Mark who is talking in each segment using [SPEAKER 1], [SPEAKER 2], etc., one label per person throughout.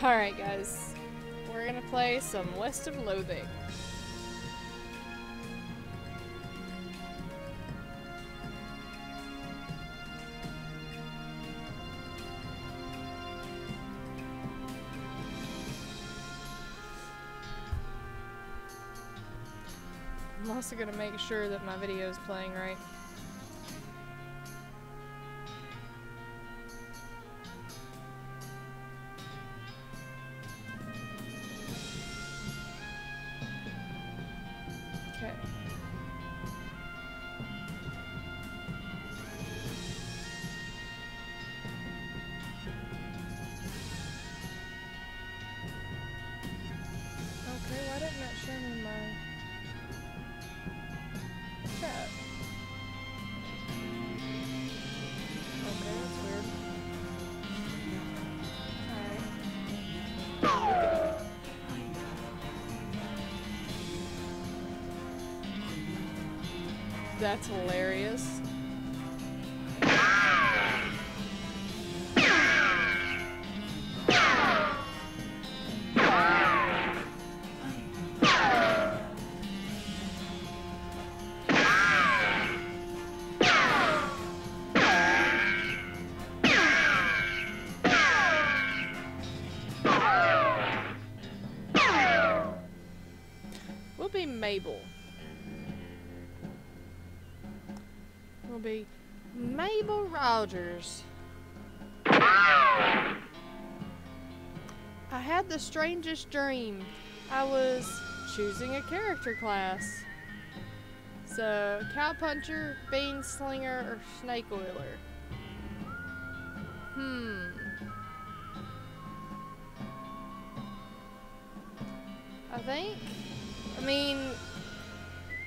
[SPEAKER 1] Alright guys, we're gonna play some West of Loathing. I'm also gonna make sure that my video is playing right. Okay. Okay, why didn't that show me my chat? Okay, that's weird. Alright. That's hilarious. We'll be Mabel. We'll be Mabel Rogers. I had the strangest dream. I was choosing a character class. So, cowpuncher, bean slinger, or snake oiler.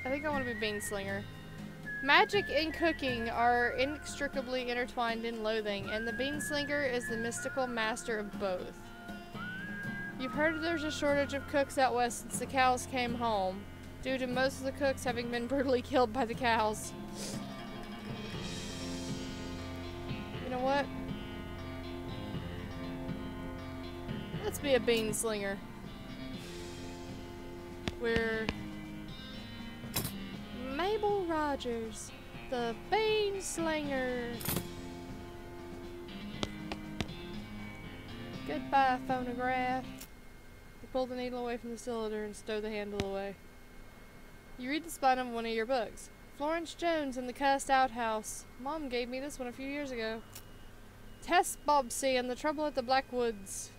[SPEAKER 1] I think I want to be bean slinger. Magic and cooking are inextricably intertwined in Loathing, and the beanslinger is the mystical master of both. You've heard there's a shortage of cooks out west since the cows came home, due to most of the cooks having been brutally killed by the cows. You know what? Let's be a beanslinger. We're Mabel Rogers, the Bean Slinger. Goodbye, phonograph. You pull the needle away from the cylinder and stow the handle away. You read the spine of one of your books. Florence Jones and the Cussed Outhouse. Mom gave me this one a few years ago. Tess Bobbsey and the Trouble at the Blackwoods.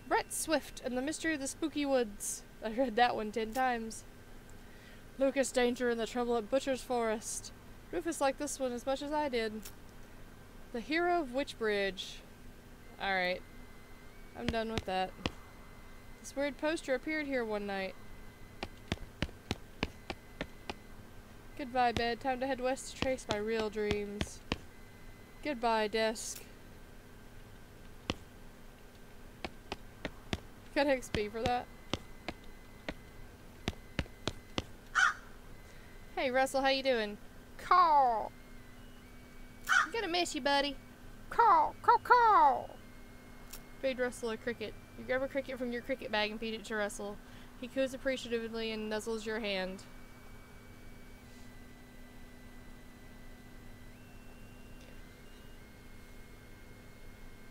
[SPEAKER 1] Brett Swift and the Mystery of the Spooky Woods. I read that one 10 times. Lucas Danger and the Trouble at Butcher's Forest. Rufus liked this one as much as I did. The Hero of Witchbridge. Alright. I'm done with that. This weird poster appeared here one night. Goodbye, bed. Time to head west to trace my real dreams. Goodbye, desk. Got XP for that. Hey Russell, how you doing? Call. I'm gonna miss you, buddy. Call, call, call. Feed Russell a cricket. You grab a cricket from your cricket bag and feed it to Russell. He coos appreciatively and nuzzles your hand.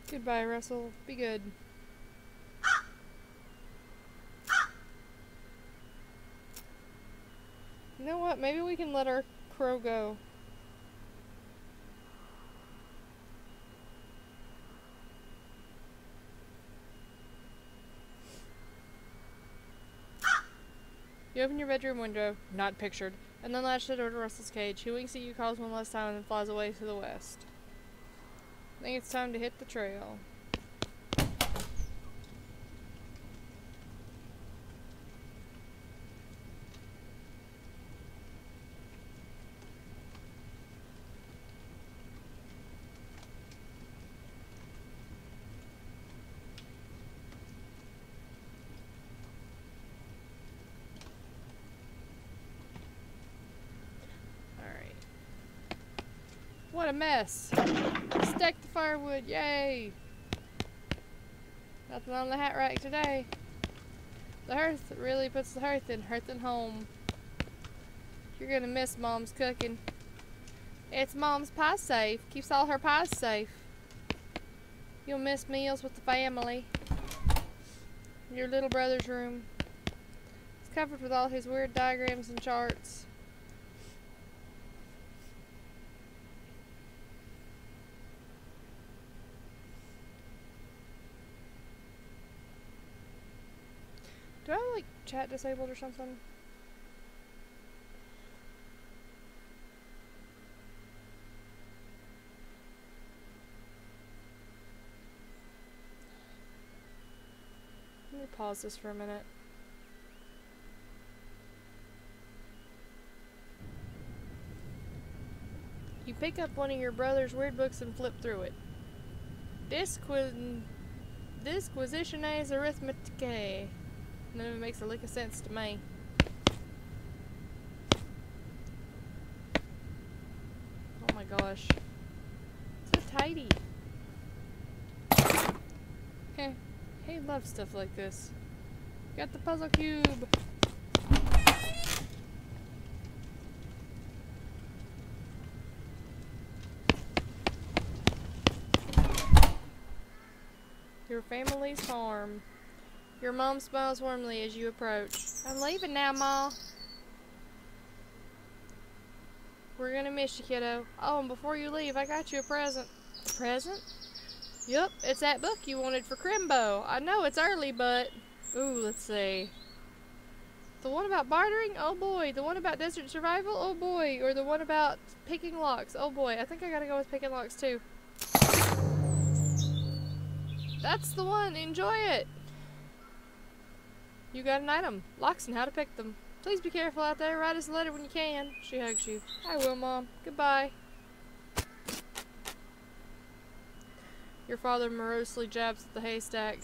[SPEAKER 1] Goodbye, Russell. Be good. You know what? Maybe we can let our crow go. You open your bedroom window, not pictured, and then latch the door to Russell's cage. He winks at you, calls one last time, and then flies away to the west. I think it's time to hit the trail. What a mess. Stack the firewood, yay! Nothing on the hat rack today. The hearth really puts the hearth in home. You're gonna miss Mom's cooking. It's Mom's pie safe. Keeps all her pies safe. You'll miss meals with the family. Your little brother's room. It's covered with all his weird diagrams and charts. Do I have, like, chat disabled or something? Let me pause this for a minute. You pick up one of your brother's weird books and flip through it. Disquisitiones Arithmeticae. None of it makes a lick of sense to me. Oh my gosh. So tidy. Heh. He loves stuff like this. Got the puzzle cube. Your family's farm. Your mom smiles warmly as you approach. I'm leaving now, Ma. We're gonna miss you, kiddo. Oh, and before you leave, I got you a present. A present? Yup, it's that book you wanted for Crimbo. I know it's early, but... Ooh, let's see. The one about bartering? Oh boy. The one about desert survival? Oh boy. Or the one about picking locks? Oh boy. I think I gotta go with picking locks too. That's the one. Enjoy it. You got an item. Locks and how to pick them. Please be careful out there. Write us a letter when you can. She hugs you. I will, Mom. Goodbye. Your father morosely jabs at the haystack.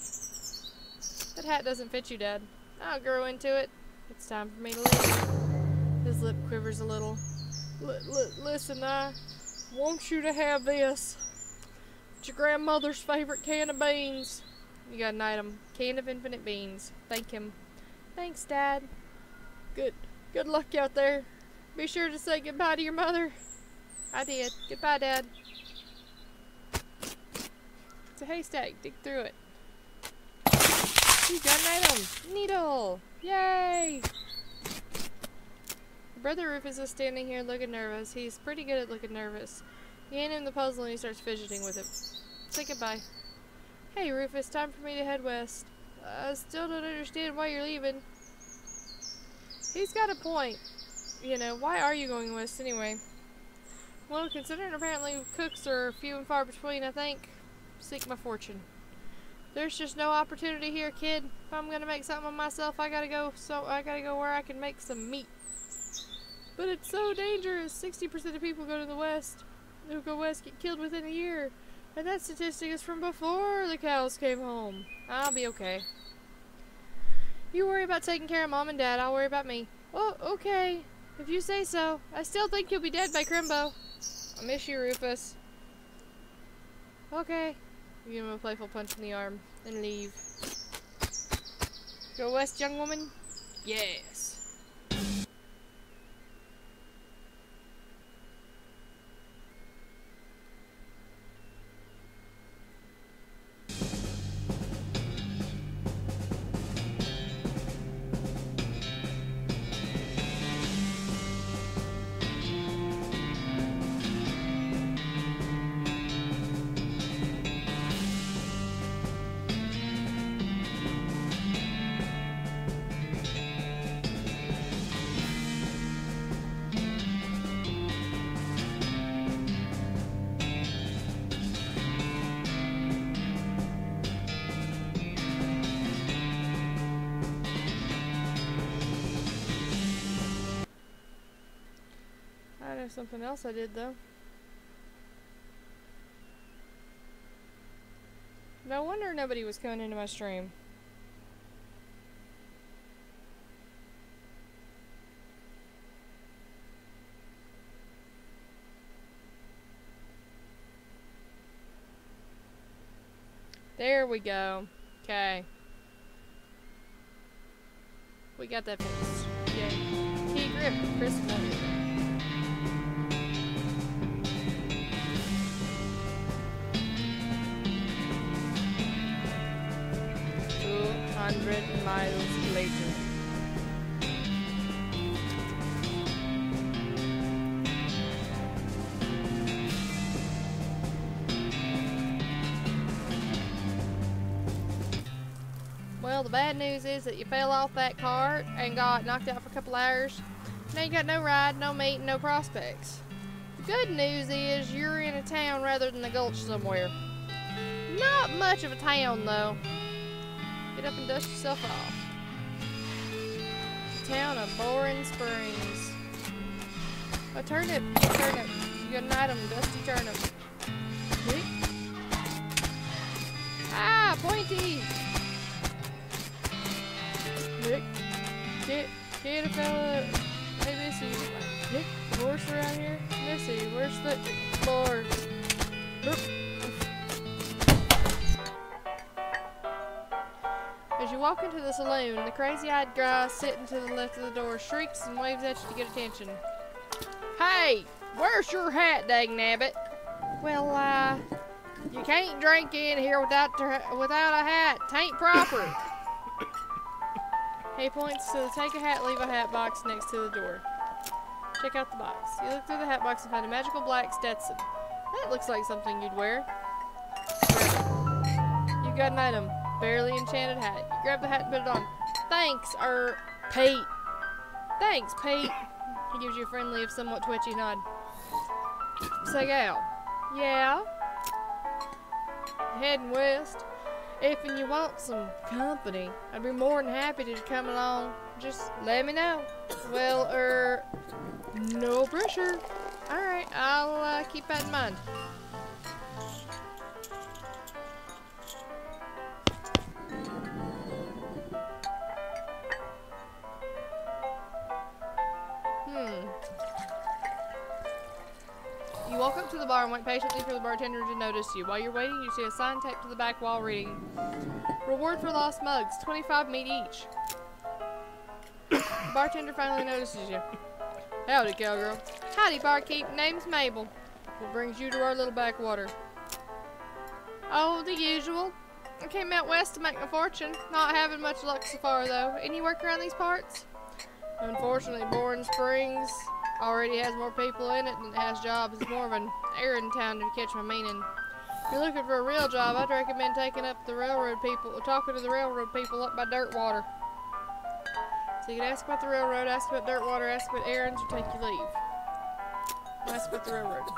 [SPEAKER 1] That hat doesn't fit you, Dad. I'll grow into it. It's time for me to leave. His lip quivers a little. Listen, I want you to have this. It's your grandmother's favorite can of beans. You got an item. Can of infinite beans. Thank him. Thanks, Dad. Good luck out there. Be sure to say goodbye to your mother. I did. Goodbye, Dad. It's a haystack. Dig through it. You got an item. Needle. Yay! Brother Rufus is standing here looking nervous. He's pretty good at looking nervous. You hand him the puzzle and he starts fidgeting with it. Say goodbye. Hey, Rufus, time for me to head west. I still don't understand why you're leaving. He's got a point. You know, why are you going west anyway? Well, considering apparently cooks are few and far between, I think. Seek my fortune. There's just no opportunity here, kid. If I'm gonna make something of myself, I gotta go where I can make some meat. But it's so dangerous. 60% of people go to the west. Who go west get killed within a year. And that statistic is from before the cows came home. I'll be okay. You worry about taking care of Mom and Dad. I'll worry about me. Oh, okay. If you say so. I still think you'll be dead by Crimbo. I miss you, Rufus. Okay. You give him a playful punch in the arm. And leave. Go west, young woman? Yes. Something else I did though. No wonder nobody was coming into my stream. There we go. Okay. We got that fixed. Yay. Key grip, Chris Miller. 200 miles later. Well, the bad news is that you fell off that cart and got knocked out for a couple hours. Now you got no ride, no meat, and no prospects. The good news is you're in a town rather than a gulch somewhere. Not much of a town, though. Get up and dust yourself off. The town of Boring Springs. A turnip. Turnip. You got an item, dusty turnip. See? Ah, pointy! Nick, get a fella. Hey, Missy. Nick, the horse around here? Missy, where's the bar? As you walk into the saloon, the crazy-eyed guy sitting to the left of the door shrieks and waves at you to get attention. Hey, where's your hat, dagnabbit? Well, you can't drink in here without a hat. Tain't proper. He points to the take a hat, leave a hat box next to the door. Check out the box. You look through the hat box and find a magical black Stetson. That looks like something you'd wear. You got an item. Barely enchanted hat. You grab the hat and put it on. Thanks, Pete. Thanks, Pete. He gives you a friendly, if somewhat twitchy nod. Say, gal. Yeah? Heading west. If you want some company, I'd be more than happy to come along. Just let me know. Well, no pressure. Alright, I'll keep that in mind. You walk up to the bar and wait patiently for the bartender to notice you. While you're waiting, you see a sign taped to the back wall reading, "Reward for lost mugs, 25 meat each." The bartender finally notices you. Howdy, cowgirl. Howdy, barkeep. Name's Mabel. What brings you to our little backwater? Oh, the usual. I came out west to make my fortune. Not having much luck so far, though. Any work around these parts? Unfortunately, Boring Springs already has more people in it than it has jobs. It's more of an errand town, if you catch my meaning. If you're looking for a real job, I'd recommend talking to the railroad people up by Dirtwater. So you can ask about the railroad, ask about Dirtwater, ask about errands, or take your leave. Ask about the railroad.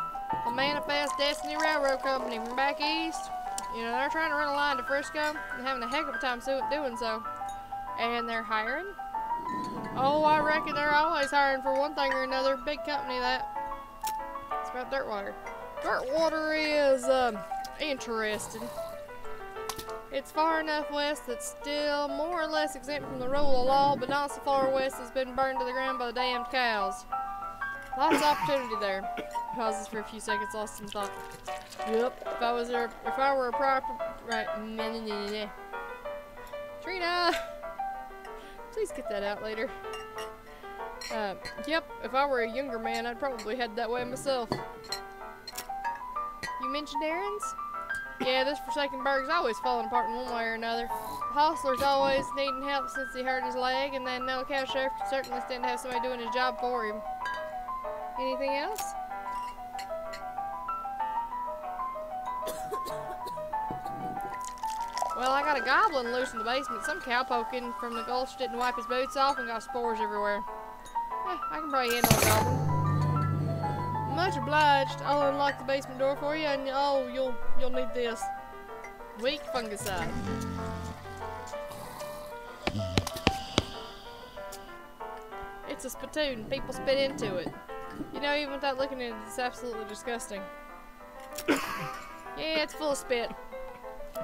[SPEAKER 1] The Manifest Destiny Railroad Company from back east. You know, they're trying to run a line to Frisco and having a heck of a time doing so. And they're hiring. Oh, I reckon they're always hiring for one thing or another. Big company, that. It's about Dirtwater. Dirtwater is, interesting. It's far enough west that's still more or less exempt from the rule of law, but not so far west it's been burned to the ground by the damned cows. Lots of opportunity there. Pauses for a few seconds, lost some thought. Yep, if I were a proper... Right, Trina! Please get that out later. Yep, if I were a younger man, I'd probably head that way myself. You mentioned errands? Yeah, this Forsaken Burg's always falling apart in one way or another. The hostler's always needing help since he hurt his leg, and then no cow sheriff can certainly stand to have somebody doing his job for him. Anything else? Well, I got a goblin loose in the basement. Some cowpoking from the gulch didn't wipe his boots off and got spores everywhere. I can probably handle a goblin. Much obliged. I'll unlock the basement door for you, and you'll need this. Weak fungicide. It's a spittoon. People spit into it. You know, even without looking at it, it's absolutely disgusting. Yeah, it's full of spit.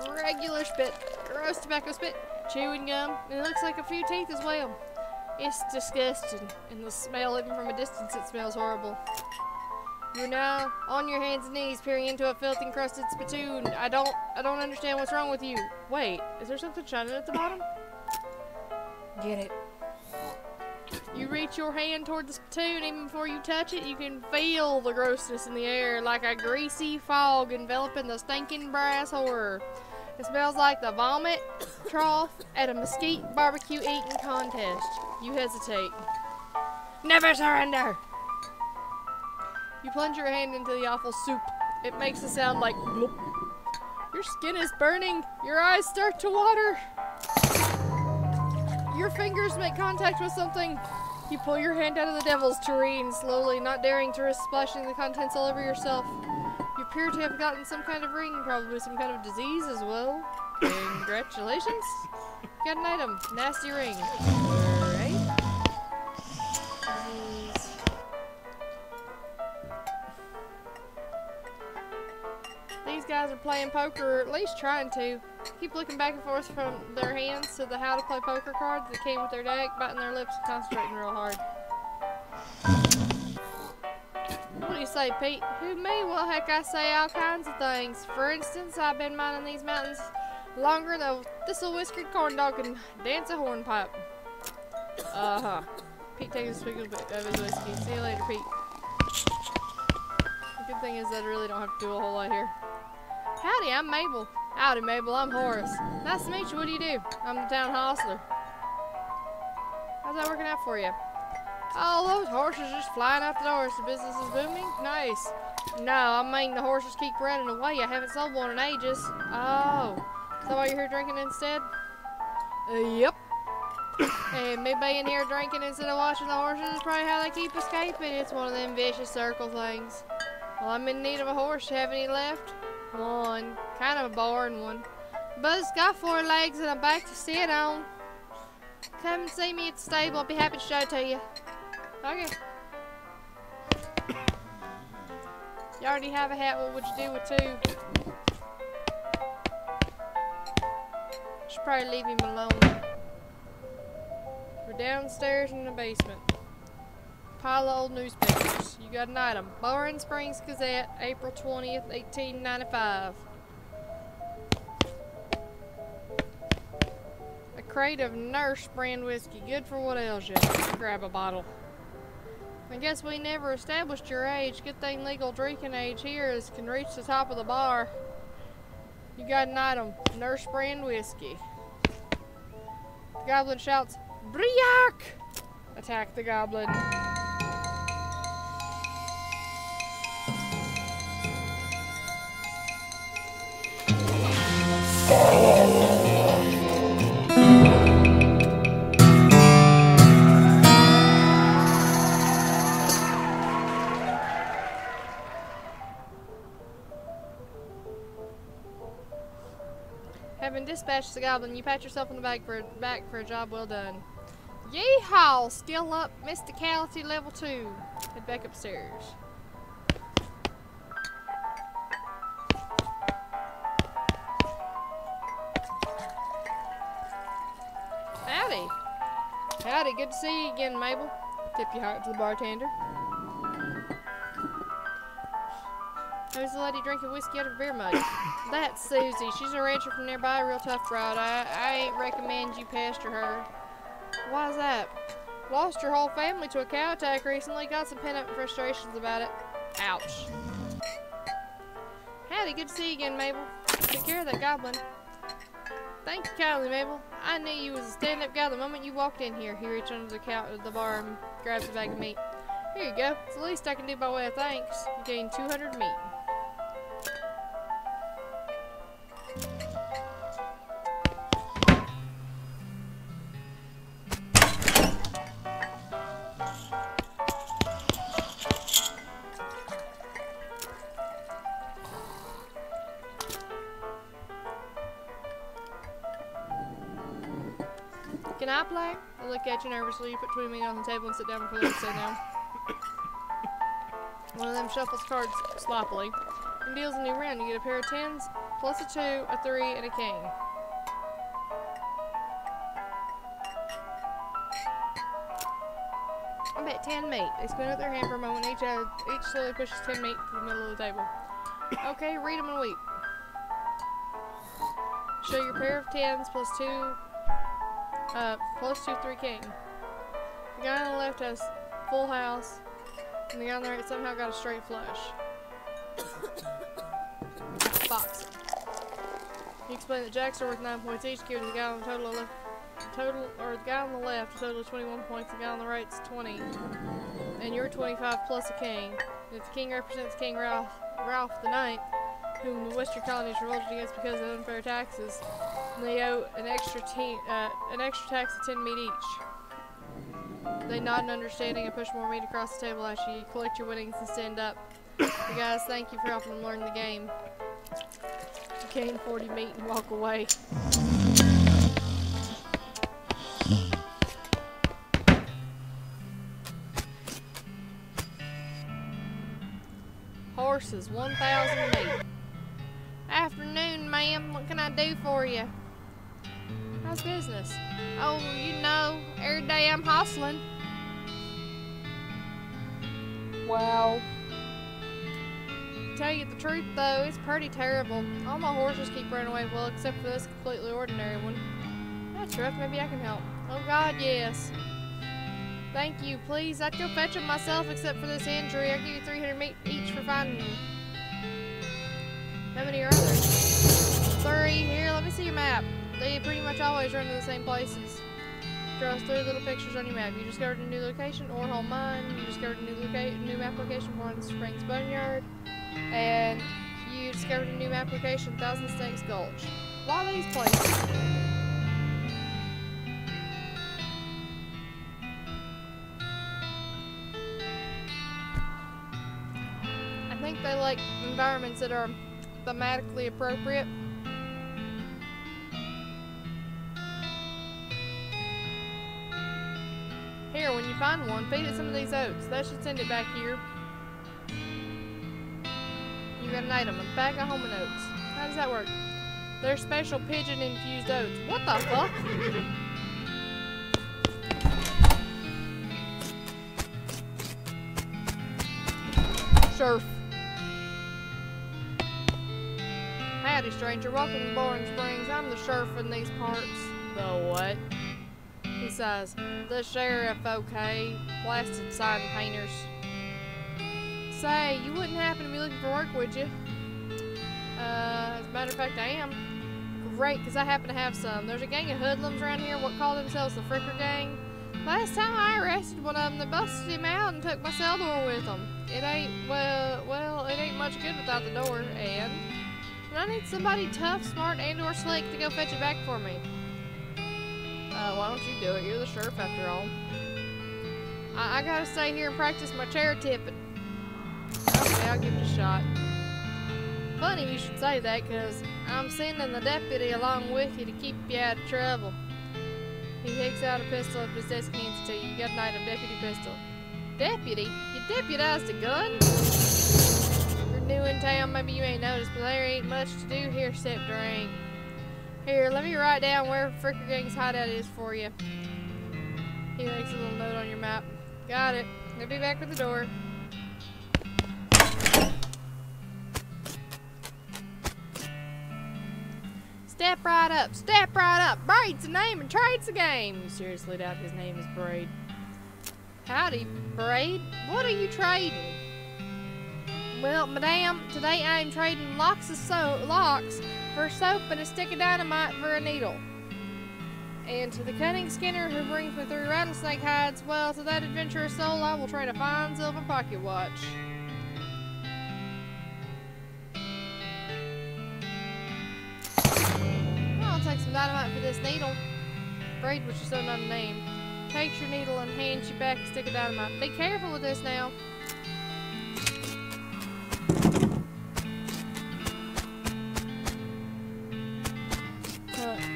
[SPEAKER 1] Regular spit. Gross tobacco spit. Chewing gum. And it looks like a few teeth as well. It's disgusting. And the smell, even from a distance, it smells horrible. You're now on your hands and knees, peering into a filthy encrusted spittoon. I don't understand what's wrong with you. Wait, is there something shining at the bottom? Get it. You reach your hand toward the spittoon. Even before you touch it, you can feel the grossness in the air, like a greasy fog enveloping the stinking brass horror. It smells like the vomit trough at a mesquite barbecue eating contest. You hesitate. Never surrender! You plunge your hand into the awful soup. It makes a sound like bloop. Your skin is burning. Your eyes start to water. Your fingers make contact with something. You pull your hand out of the devil's tureen slowly, not daring to risk splashing the contents all over yourself. You appear to have gotten some kind of ring, probably some kind of disease as well. Congratulations. Got an item. Nasty ring. Alright. These guys are playing poker, or at least trying to. Keep looking back and forth from their hands to the how to play poker cards that came with their deck, biting their lips and concentrating real hard. What do you say, Pete? Who, me? Well, heck, I say all kinds of things. For instance, I've been mining these mountains longer than a thistle-whiskered corn dog can dance a hornpipe. Uh-huh. Pete takes a swig of his whiskey. See you later, Pete. The good thing is that I really don't have to do a whole lot here. Howdy, I'm Mabel. Howdy, Mabel. I'm Horace. Nice to meet you. What do you do? I'm the town hostler. How's that working out for you? Oh, those horses just flying out the doors. The business is booming? Nice. No, I mean the horses keep running away. I haven't sold one in ages. Oh. Is that why you're here drinking instead? Yep. And me being here drinking instead of watching the horses is probably how they keep escaping. It's one of them vicious circle things. Well, I'm in need of a horse. Have any left? One. Kind of a boring one. But it's got 4 legs and a back to sit on. Come and see me at the stable. I'll be happy to show it to you. Okay. You already have a hat. What would you do with 2? Should probably leave him alone. We're downstairs in the basement. Pile of old newspapers. You got an item. Barn Springs Gazette, April 20th, 1895. A crate of Nurse brand whiskey. Good for what else, you grab a bottle. I guess we never established your age. Good thing legal drinking age here is can reach the top of the bar. You got an item. Nurse brand whiskey. The goblin shouts, Briac! Attack the goblin. Having dispatched the goblin, you pat yourself on the back for a job well done. Yeehaw! Skill up, mysticality level 2. Head back upstairs. Howdy. Howdy, good to see you again, Mabel. Tip your hat to the bartender. Who's the lady drinking whiskey out of a beer mug? That's Susie. She's a rancher from nearby, a real tough broad. I ain't recommend you pester her. Why's that? Lost your whole family to a cow attack recently. Got some pent-up frustrations about it. Ouch. Howdy, good to see you again, Mabel. Take care of that goblin. Thank you kindly, Mabel. I knew you was a stand-up guy the moment you walked in here. He reached under the bar and grabs a bag of meat. Here you go. It's the least I can do by way of thanks. You gained 200 meat. Can I play? I look at you nervously. You put 20 meat on the table and sit down before they sit down. One of them shuffles cards sloppily and deals a new round. You get a pair of 10s, plus a 2, a 3, and a king. bet 10 meat. They spin up their hand for a moment. Each slowly pushes 10 meat to the middle of the table. Okay, read them and weep. Show your pair of 10s plus 3 king. The guy on the left has full house, and the guy on the right somehow got a straight flush. Boxing. You explain that jacks are worth 9 points each, give the guy on the the guy on the left a total of 21 points, the guy on the right is 20, and you're 25 plus a king. And if the king represents King Ralph the Ninth, whom the Western colonies revolted against because of unfair taxes, and they owe an extra tax of 10 meat each. They nod in understanding and push more meat across the table after you collect your winnings and stand up. The guys thank you for helping them learn the game. You gain 40 meat and walk away. Horses, 1,000 meat. Afternoon, ma'am. What can I do for you? How's business? Oh, you know, every day I'm hustling. Wow. Tell you the truth, though, it's pretty terrible. All my horses keep running away, well, except for this completely ordinary one. That's rough. Maybe I can help. Oh, God, yes. Thank you. Please, I'd go fetch them myself, except for this injury. I'll give you 300 meat each for finding them. How many are there? 3. Here, let me see your map. They pretty much always run to the same places. Draws 3 little pictures on your map. You discovered a new location, Orhall Mine. You discovered a new map location, Warren Springs Boneyard. And you discovered a new map location, Thousand Snakes Gulch. Why these places? I think they like environments that are thematically appropriate. Here, when you find one, feed it some of these oats. That should send it back here. You got an item, a bag of homing oats. How does that work? They're special pigeon-infused oats. What the fuck? Surf. Howdy, stranger. Welcome to Boring Springs. I'm the sheriff in these parts. The what? He says, the sheriff, okay. Blasted sign painters. Say, you wouldn't happen to be looking for work, would you? As a matter of fact, I am. Great, because I happen to have some. There's a gang of hoodlums around here what call themselves the Fricker Gang. Last time I arrested one of them, they busted him out and took my cell door with them. It ain't, well, it ain't much good without the door, and I need somebody tough, smart, and/or slick to go fetch it back for me. Why don't you do it? You're the sheriff after all. I gotta stay here and practice my chair tipping. Okay, I'll give it a shot. Funny you should say that, because I'm sending the deputy along with you to keep you out of trouble. He takes out a pistol up his desk and hands it to you. You got an item, deputy pistol. Deputy? You deputized a gun? You're new in town, maybe you ain't noticed, but there ain't much to do here except drink. Here, let me write down where Fricker Gang's hideout is for you. He makes a little note on your map. Got it. I'll be back with the door. Step right up, step right up. Braid's the name and trade's the game. You seriously doubt his name is Braid? Howdy, Braid. What are you trading? Well, madame, today I am trading locks for soap and a stick of dynamite for a needle. And to the cunning Skinner who brings me 3 rattlesnake hides, well, to that adventurous soul I will trade a fine silver pocket watch. I'll take some dynamite for this needle. Braid was just so not a name. Takes your needle and hands you back a stick of dynamite. Be careful with this now.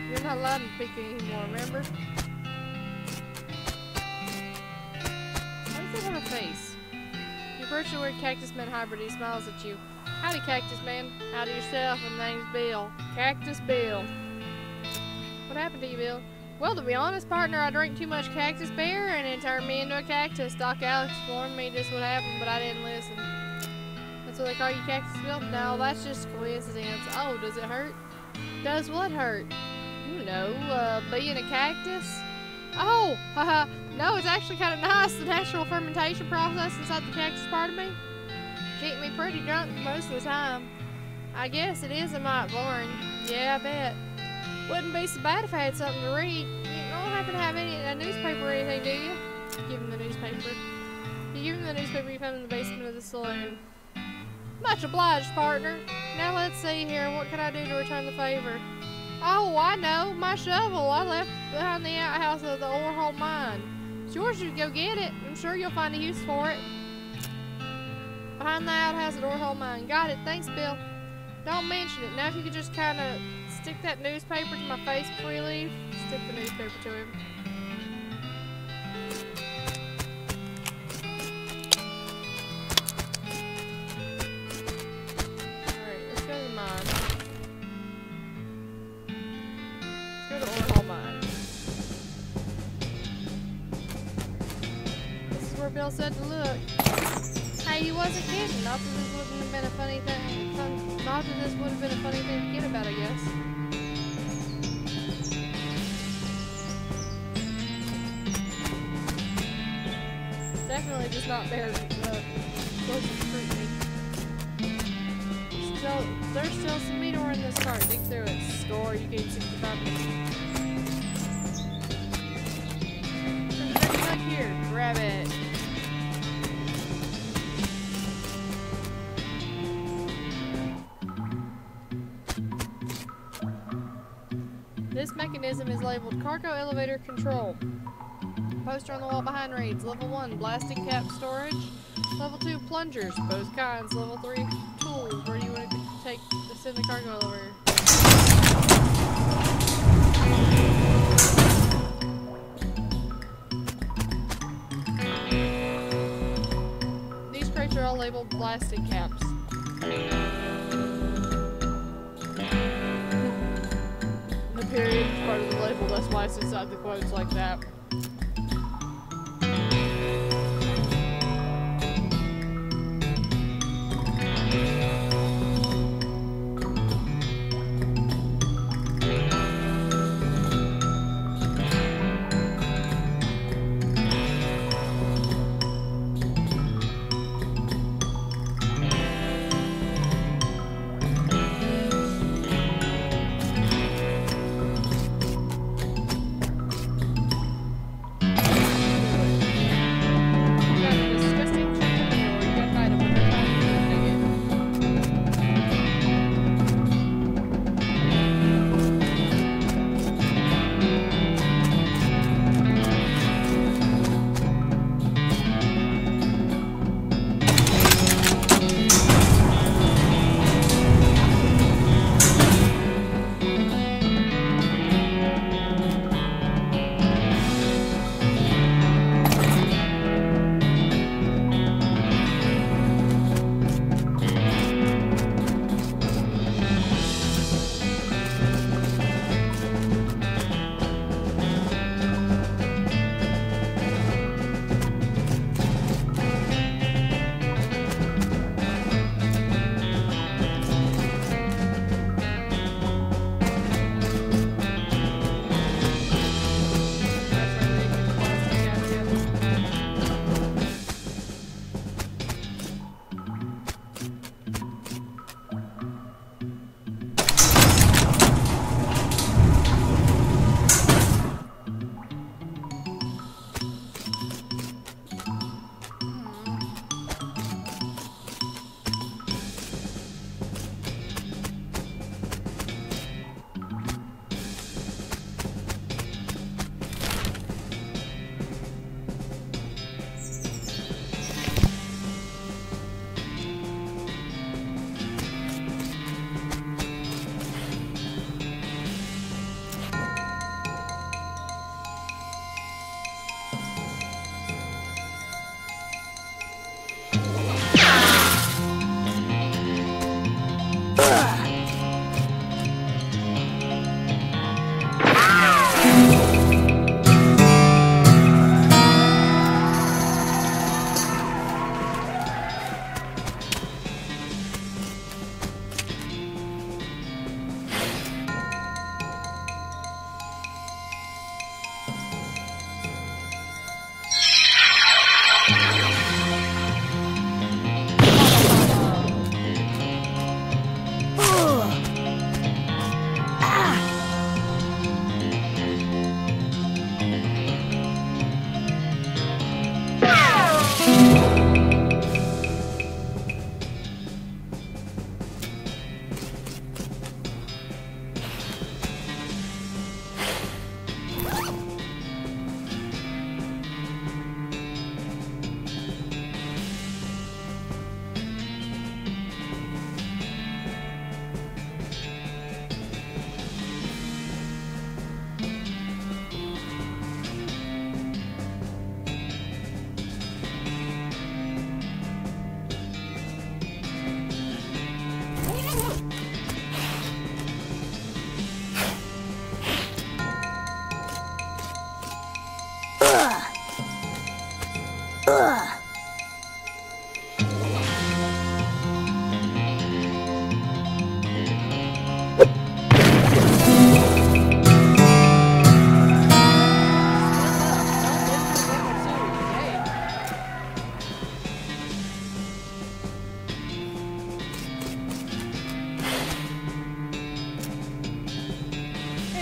[SPEAKER 1] You're not allowed to pick anymore, remember? Why does it have a face? You approach the weird Cactus Man hybrid. He smiles at you. Howdy, Cactus Man. Howdy yourself. My name's Bill. Cactus Bill. What happened to you, Bill? Well, to be honest, partner, I drank too much cactus beer and it turned me into a cactus. Doc Alex warned me just what happened, but I didn't listen. That's what they call you, Cactus Bill? No, that's just coincidence. Oh, does it hurt? Does what hurt? You know, being a cactus? Oh, haha. No, it's actually kind of nice. The natural fermentation process inside the cactus part of me keep me pretty drunk most of the time. I guess it is a mite boring. Yeah, I bet. Wouldn't be so bad if I had something to read. You don't happen to have a newspaper or anything, do you? Give him the newspaper. You give him the newspaper you found in the basement of the saloon. Much obliged, partner. Now let's see here. What can I do to return the favor? Oh, I know. My shovel. I left behind the outhouse of the Orhole mine. It's yours to go get it. I'm sure you'll find a use for it. Behind the outhouse at Orhole mine. Got it. Thanks, Bill. Don't mention it. Now if you could just kind of stick that newspaper to my face before you leave. Stick the newspaper to him. Alright, let's go to the mine. Let's go to Orhole mine. This is where Bill said to look. Hey, he wasn't kidding. Not that this wouldn't have been a funny thing. Not that this would have been a funny thing to get about, I guess. Definitely just not bear close scrutiny. There's still some meat ore in this cart. Dig through it. Score, you gain 65 minutes. There's a bug here. Grab it. This mechanism is labeled Cargo Elevator Control. Poster on the wall behind reads, Level 1, Blasting Cap Storage. Level 2, Plungers, both kinds. Level 3, Tools, where you want to send the cargo elevator. These crates are all labeled Blasting Caps. Period is part of the label, that's why it's inside the quotes like that.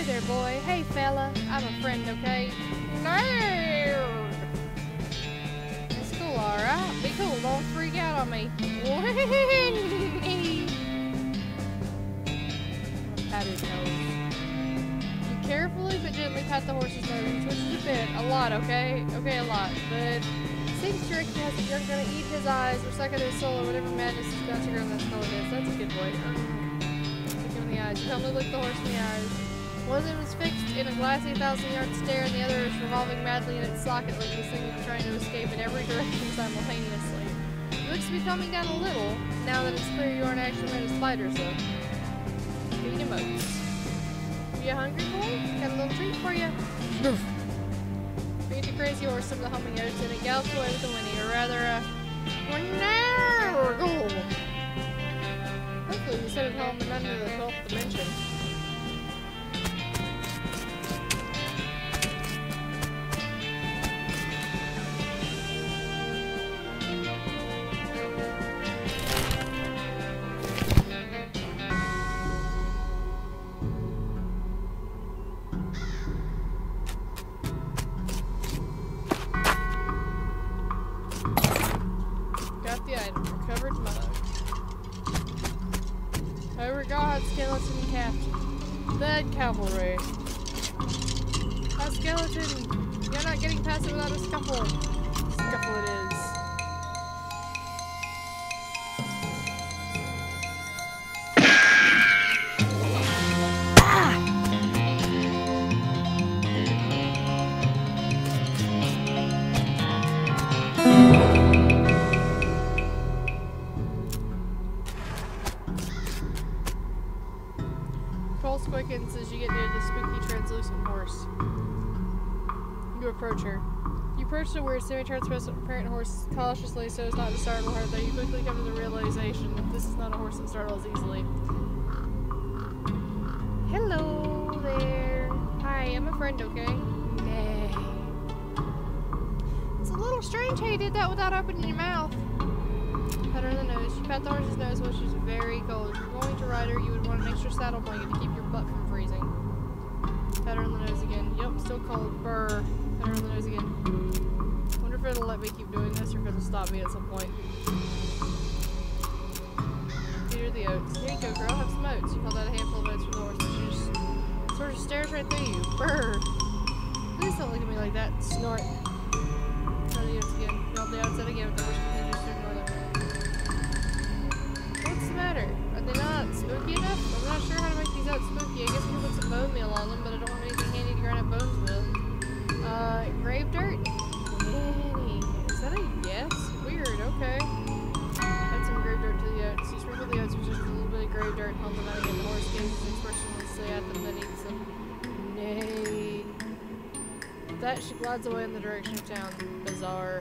[SPEAKER 1] there, boy. Hey, fella. I'm a friend, okay? Nerd! It's cool, alright? Be cool. Don't freak out on me. Pat his nose. You carefully but gently pat the horse's nose and twitch it a bit. A lot, okay? Okay, a lot. But seems to recognize that you're gonna eat his eyes or suck at his soul or whatever madness is about to grow in that skull it is. That's a good boy. Look him in the eyes. You calmly look the horse in the eyes. One of them is fixed in a glassy 1,000-yard stare, and the other is revolving madly in its socket like this thing is trying to escape in every direction simultaneously. It looks to be calming down a little, now that it's clear you aren't actually made of spiders, though. Feed him oats. You hungry, boy? Got a little treat for you. Feed the crazy horse some of the humming oats, and it gallops away with a whinny, or rather, hopefully you sent it home and under the 12th dimension. Skeleton captain. Bad cavalry. A skeleton! You're not getting past it without a scuffle. Scuffle it is. Quickens as you get near the spooky translucent horse. You approach her. You approach the weird semi-transparent horse cautiously so as not to startle her, though you quickly come to the realization that this is not a horse that startles easily. Hello there. Hi, I'm a friend, okay? Nay. It's a little strange how you did that without opening your mouth. Pat her on the nose. You pat the horse's nose while she's very cold. If you're going to ride her, you would want an extra saddle blanket to keep your butt from freezing. Pat her on the nose again. Yep, still cold. Brr. Pat her on the nose again. Wonder if it'll let me keep doing this or if it'll stop me at some point. Feed her the oats. Here you go, girl. Have some oats. You pulled out a handful of oats from the horse and she just sort of stares right through you. Brr. Please don't look at me like that. Snort. Try the oats again. Yelled the oats out again with the horse continues to ignore them. What's the matter? Are they not spooky enough? I'm not sure how to make these oats spooky. I guess we can put some bone meal on them, but I don't have anything handy to grind up bones with. Grave dirt? Nanny. Is that a yes? Weird, okay. Add some grave dirt to the oats. You sprinkle the oats with just a little bit of grave dirt and hold them out again. The horse gazes expressionlessly at them, then eats them. Nay. With that, she glides away in the direction of town. Bizarre.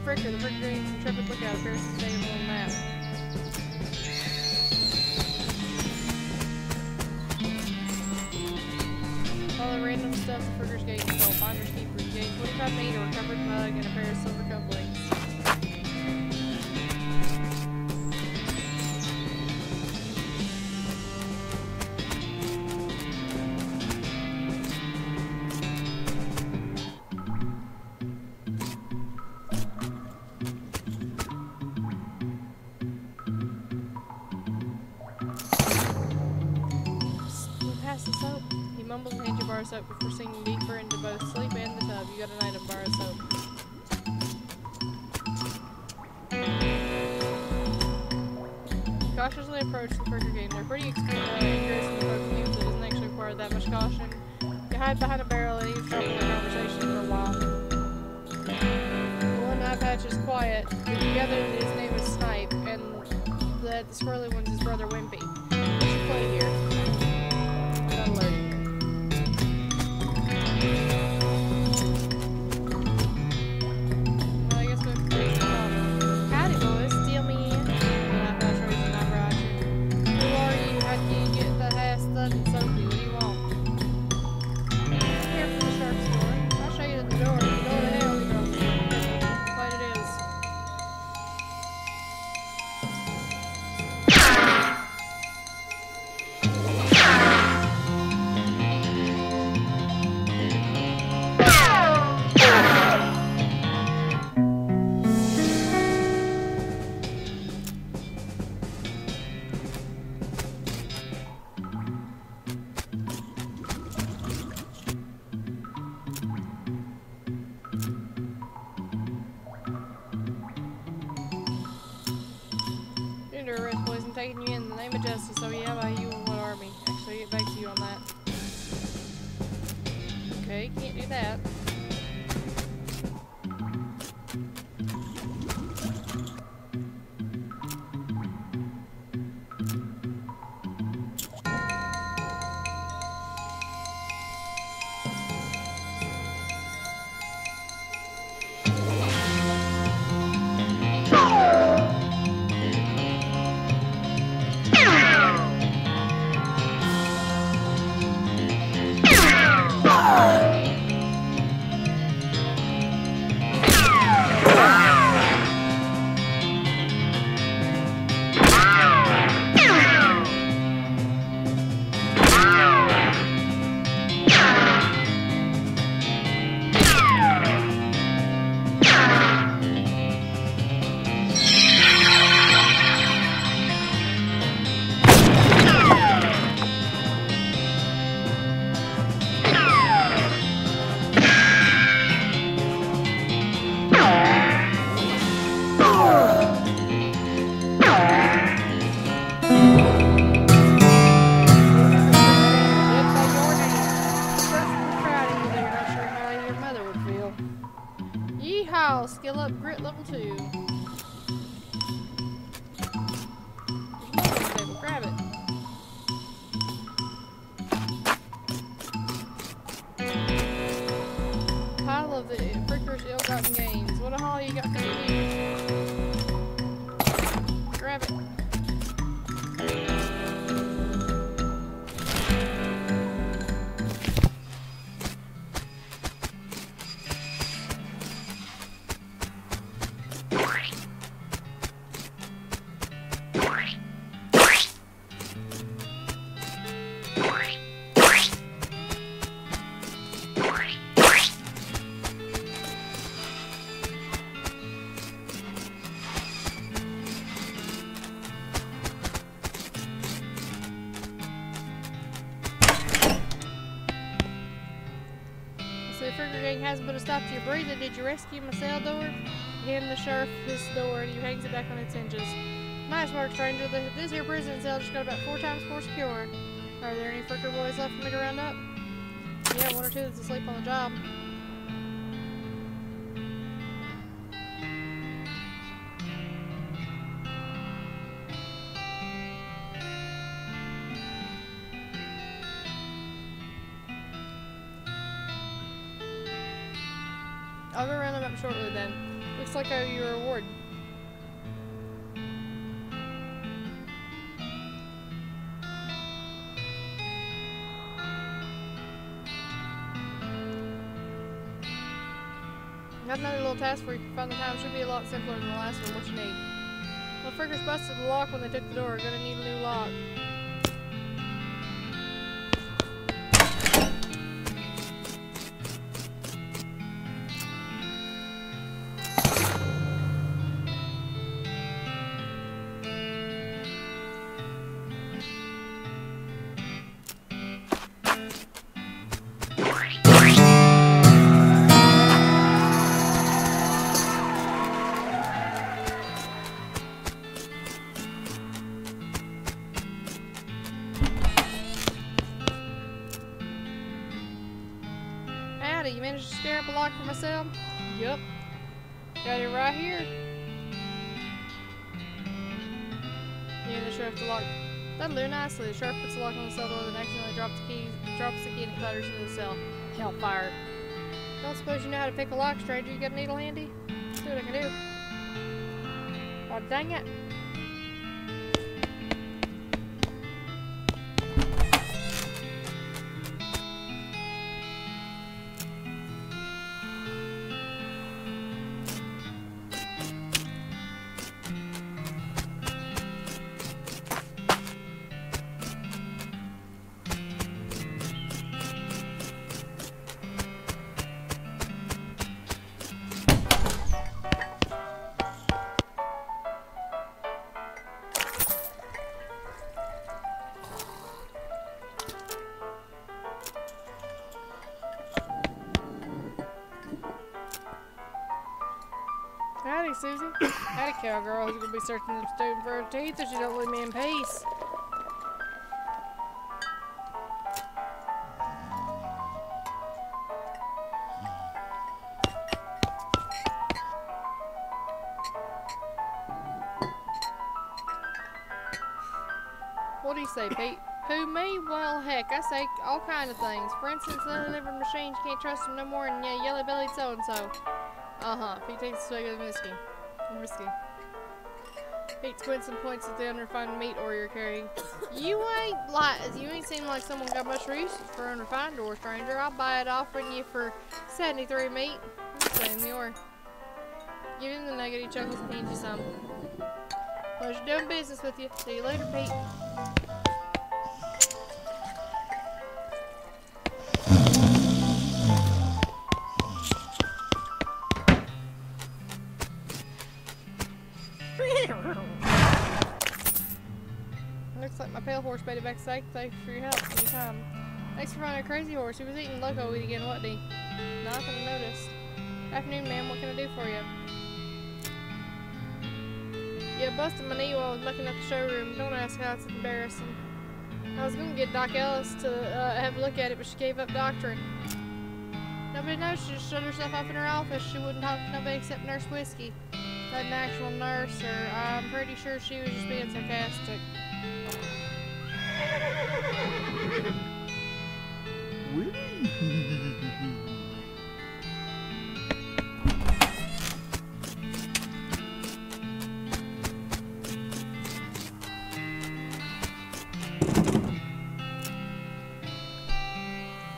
[SPEAKER 1] Fricker, the Fricker gains intrepid lookout appears to stay on the map. All the random stuff the Frickers gain is all finders keepers. You gain 25 meat, a recovered mug, and a pair of silver cufflinks. Bar of soap before sinking deeper into both sleep and the tub. You got an item, bar of soap. Cautiously approach the Fricker game. They're pretty experienced in poking games, so it doesn't actually require that much caution. You hide behind a barrel and eavesdrop on their conversation for a while. The one eye patch is quiet, but you gather that his name is Snipe, and that the squirrely one's his brother Wimpy. What should play here? Not alerting. Howdy, boy. taking you in the name of justice, so yeah, by you and what army? Actually, get back to you on that. Okay, can't do that. Yeehaw! Skill up grit level 2. Table. Grab it. Pile of the freaker's ill-gotten gains. What a haul you got for me? Grab it. The Frigger gang hasn't put a stop to your breathing. Did you rescue my cell door? You hand the sheriff his door and he hangs it back on its hinges. Nice work, stranger. This here prison cell just got about 4 times more secure. Are there any Frigger boys left for me to round up? Yeah, 1 or 2 that's asleep on the job. I'll go round them up shortly then. Looks like I owe you a reward. Got another little task for you. Find the time should be a lot simpler than the last one. What you need? Well, Friggers busted the lock when they took the door. Gonna need a new lock. You managed to scare up a lock for myself? Yup. Got it right here. Yeah, the sheriff the lock. That'll do nicely. The sheriff puts the lock on the cell door, then accidentally drops the key and it clatters into the cell. Hellfire. Don't suppose you know how to pick a lock, stranger. You got a needle handy? See what I can do. Oh, dang it. Howdy, Susie. Howdy, cowgirl who's gonna be searching the student for her teeth if she don't leave me in peace. What do you say, Pete? Who, me? Well, heck, I say all kind of things. For instance, the liver machines, you can't trust them no more than yellow-bellied so-and-so. Pete takes a swig of whiskey. Pete squints and points at the unrefined meat ore you're carrying. You ain't seem like someone got much use for unrefined ore, stranger. I'll buy it offering you for 73 meat. Same the ore. Give him the nugget, he chuckles and hands you some. Pleasure doing business with you. See you later, Pete. Looks like my pale horse made it back safe. Thanks for your help anytime. Thanks for finding a crazy horse. He was eating loco weed again, wasn't he? Nothing I noticed. Afternoon, ma'am. What can I do for you? Yeah, busted my knee while I was mucking up the showroom. Don't ask how, it's embarrassing. I was gonna get Doc Ellis to have a look at it, but she gave up doctoring. Nobody knows. She just shut herself up in her office. She wouldn't talk to nobody except Nurse Whiskey. Not an actual nurse, or I'm pretty sure she was just being sarcastic.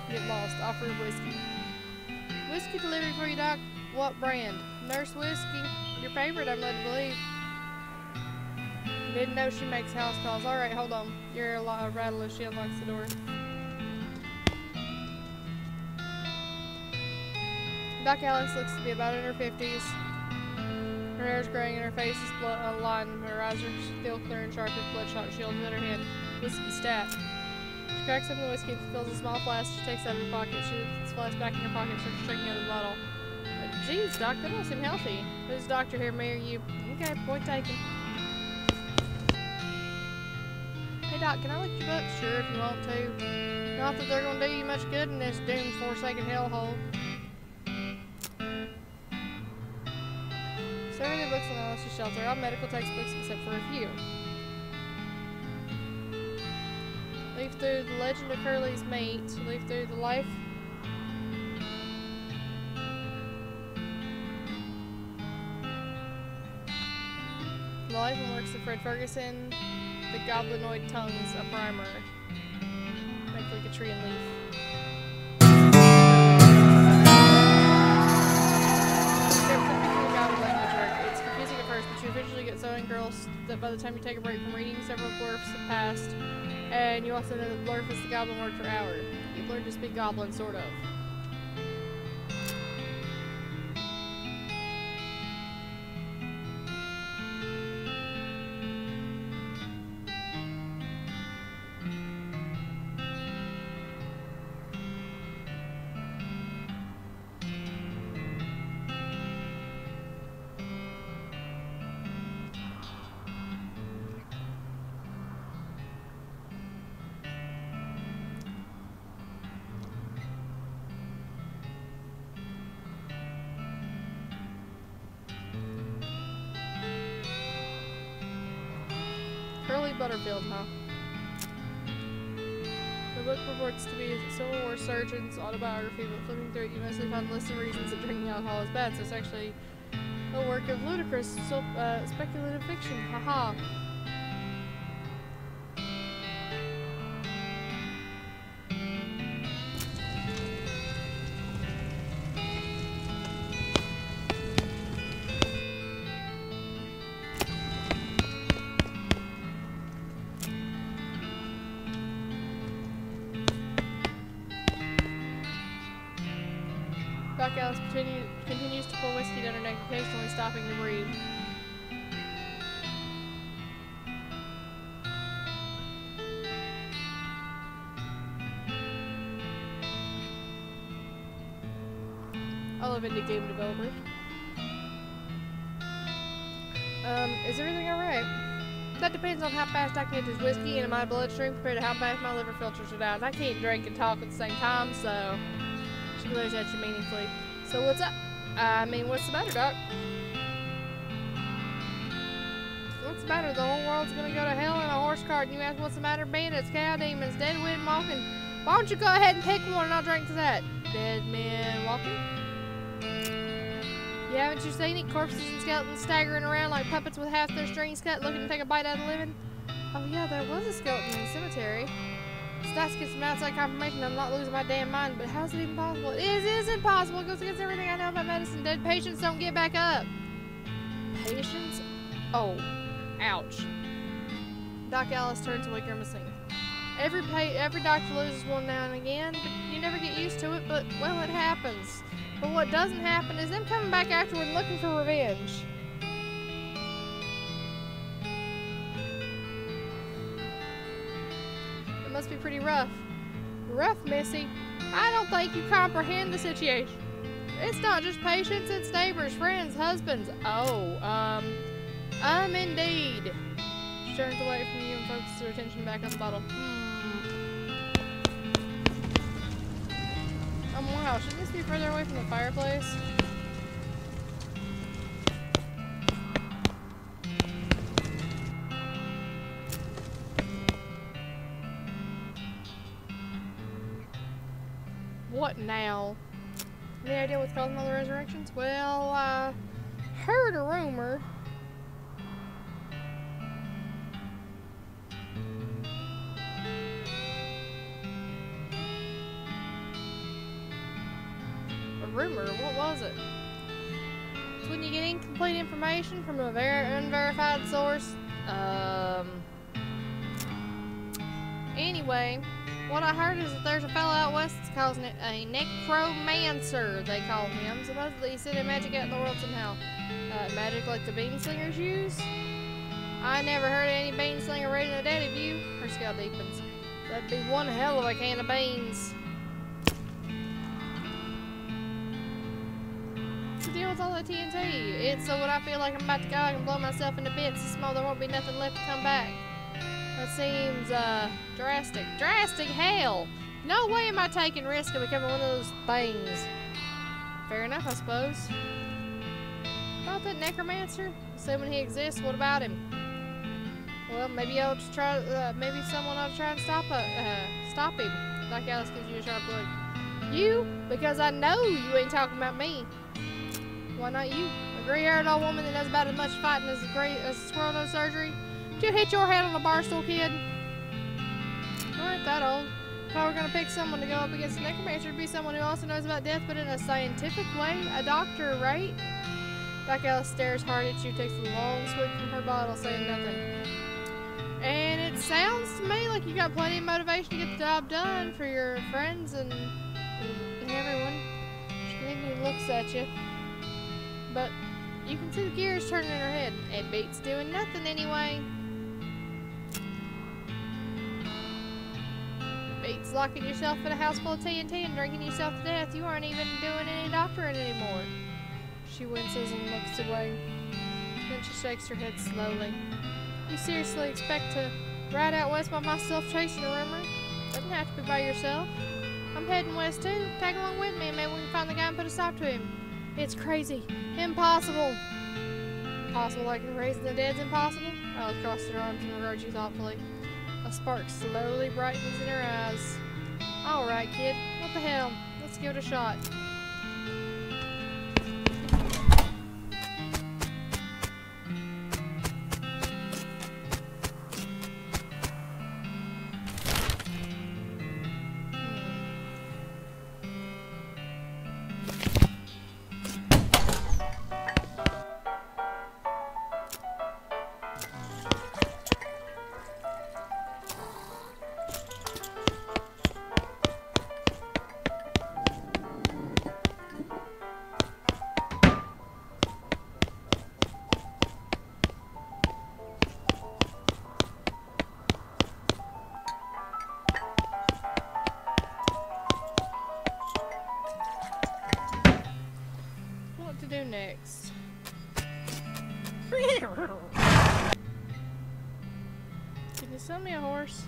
[SPEAKER 1] Get lost. Offer whiskey. Whiskey delivery for you, Doc. What brand? Nurse Whiskey. Your favorite, I'm led to believe. Didn't know she makes house calls. Alright, hold on. You're a lot of rattle as she unlocks the door. Doc Alex looks to be about in her 50s. Her hair is graying and her face is lined. Her eyes are still clear and sharp with bloodshot shields in her hand. Whiskey stat. She cracks open the whiskey and fills a small flask she takes out of her pocket. She puts the flask back in her pocket and starts checking out the bottle. Geez, Doc, that don't seem healthy. Who's the doctor here, me or you? Okay, point taken. Hey, Doc, can I lick your book? Sure, if you want to. Not that they're gonna do you much good in this doomed, forsaken hellhole. So many books on the homeless shelter, all medical textbooks except for a few. Leaf through The Legend of Curly's Mate. Leaf through The Life and Works of Fred Ferguson. The Goblinoid Tongues, a primer. Make like a tree and leaf. It's confusing at first, but you eventually get so engrossed that by the time you take a break from reading, several blurfs have passed, and you also know that blurf is the goblin word for hour. You've learned to speak goblin, sort of. Curly Butterfield, huh? The book purports to be a Civil War surgeon's autobiography, but flipping through it, you mostly find a list of reasons that drinking alcohol is bad, so it's actually a work of ludicrous, speculative fiction. Haha. Doc Alice continues to pour whiskey down her neck, occasionally stopping to breathe. I love indie game developers. Is everything alright? That depends on how fast I can get this whiskey into my bloodstream compared to how fast my liver filters it out. I can't drink and talk at the same time, so she glares at you meaningfully. So what's up? I mean, what's the matter, Doc? What's the matter? The whole world's gonna go to hell in a horse cart, and you ask what's the matter? Bandits, cow demons, dead men walking. Why don't you go ahead and pick one and I'll drink to that? Dead men walking? Yeah, haven't you seen it? Corpses and skeletons staggering around like puppets with half their strings cut, looking to take a bite out of the living? Oh yeah, there was a skeleton in the cemetery. It's nice to get some outside confirmation I'm not losing my damn mind, but how's it even possible? It isn't possible. It goes against everything I know about medicine. Dead patients don't get back up. Patients? Oh, ouch. Doc Alice turns away grimacing. Every doctor loses one now and again, but you never get used to it, but, well, it happens. But what doesn't happen is them coming back afterward and looking for revenge. It must be pretty rough. Rough, Missy? I don't think you comprehend the situation. It's not just patients, it's neighbors, friends, husbands. Oh, indeed. She turns away from you and focuses her attention back on the bottle. Wow, shouldn't this be further away from the fireplace? What now? Any idea what's causing all the resurrections? Well, I heard a rumor. Rumor? What was it? It's when you get incomplete information from a very unverified source. Anyway, what I heard is that there's a fellow out west that's causing it a necromancer, they call him. Supposedly he's sending magic out in the world somehow. Magic like the bean slingers use? I never heard of any bean slinger raiding a dead of you. Her scowl deepens. That'd be one hell of a can of beans. Deal with all that TNT. It's so when I feel like I'm about to go, I can blow myself into bits so small there won't be nothing left to come back. That seems, drastic. Drastic hell! No way am I taking risk of becoming one of those things. Fair enough, I suppose. About that necromancer? Assuming he exists, what about him? Well, maybe I'll just try, maybe someone ought to try and stop him. Like Alice gives you a sharp look. You? Because I know you ain't talking about me. Why not you? A gray-haired old woman that does about as much fighting as a squirrel knows surgery? Did you hit your head on a bar stool, kid? You aren't that old. If I were gonna pick someone to go up against a necromancer, it'd be someone who also knows about death, but in a scientific way. A doctor, right? Doc Alice stares hard at you, takes a long swig from her bottle, saying nothing. And it sounds to me like you got plenty of motivation to get the job done for your friends and everyone. She looks at you. But you can see the gears turning in her head. It beats doing nothing anyway. Beats locking yourself in a house full of TNT and drinking yourself to death. You aren't even doing any doctoring anymore. She winces and looks away. Then she shakes her head slowly. You seriously expect to ride out west by myself chasing a rumor? Doesn't have to be by yourself. I'm heading west too. Tag along with me and maybe we can find the guy and put a stop to him. It's crazy. Impossible. Impossible like raising the dead's impossible? Alice crosses her arms and regards you thoughtfully. A spark slowly brightens in her eyes. Alright, kid. What the hell? Let's give it a shot. Can you sell me a horse?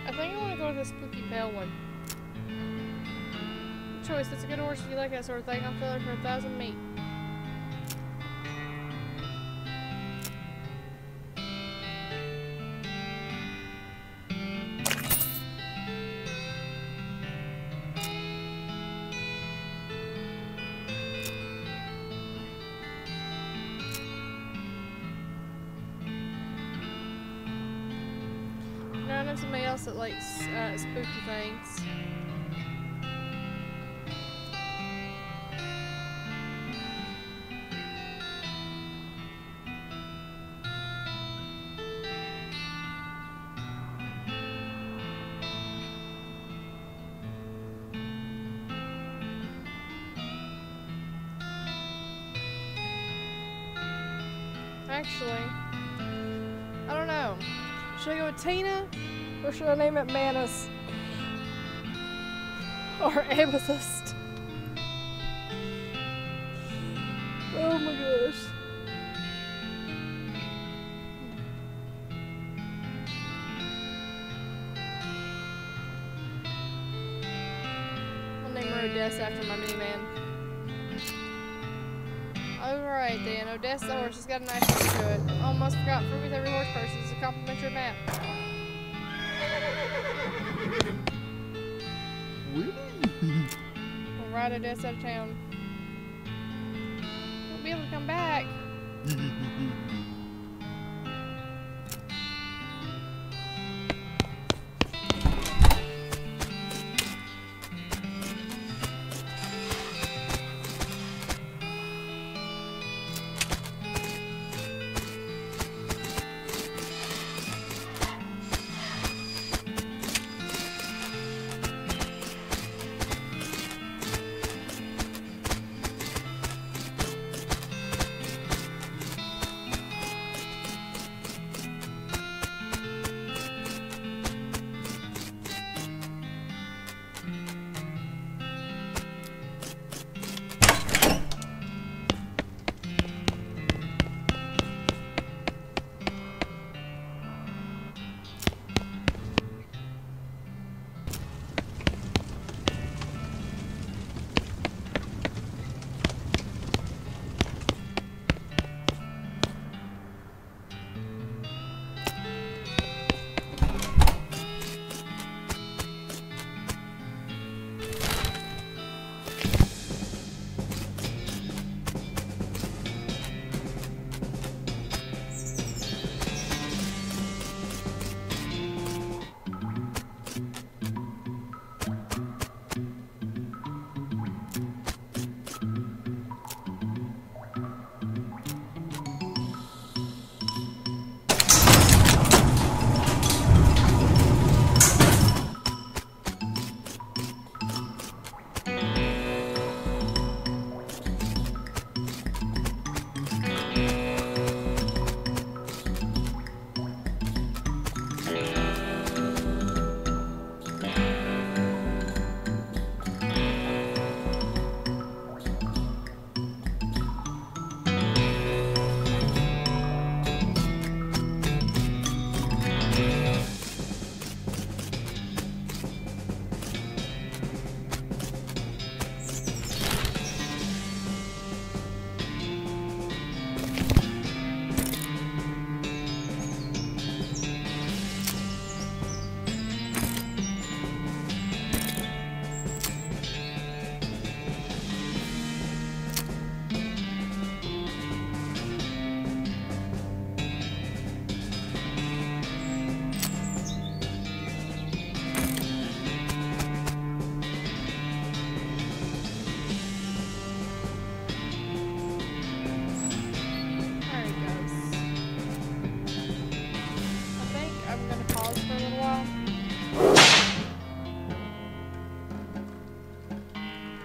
[SPEAKER 1] I think I want to go with a spooky pale one. Good choice. That's a good horse if you like that sort of thing. I'll fill it for 1,000 meat. No, I know somebody else that likes spooky things. Actually, I don't know. Should I go with Tina? Or should I name it Manus? Or Amethyst? Oh my gosh. I'll name her Odessa after my miniman. Alright then, Odessa the horse has got a nice look to it. Almost forgot, for with every horse person is a complimentary map. We'll ride Odessa out of town. We'll be able to come back.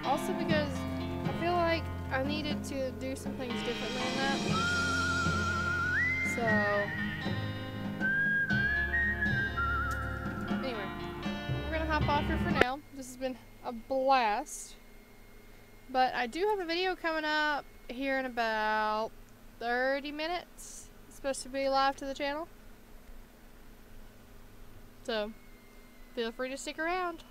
[SPEAKER 1] Also because I feel like I needed to do some things differently in that. So off here for now. This has been a blast. But I do have a video coming up here in about 30 minutes. It's supposed to be live to the channel. So, feel free to stick around.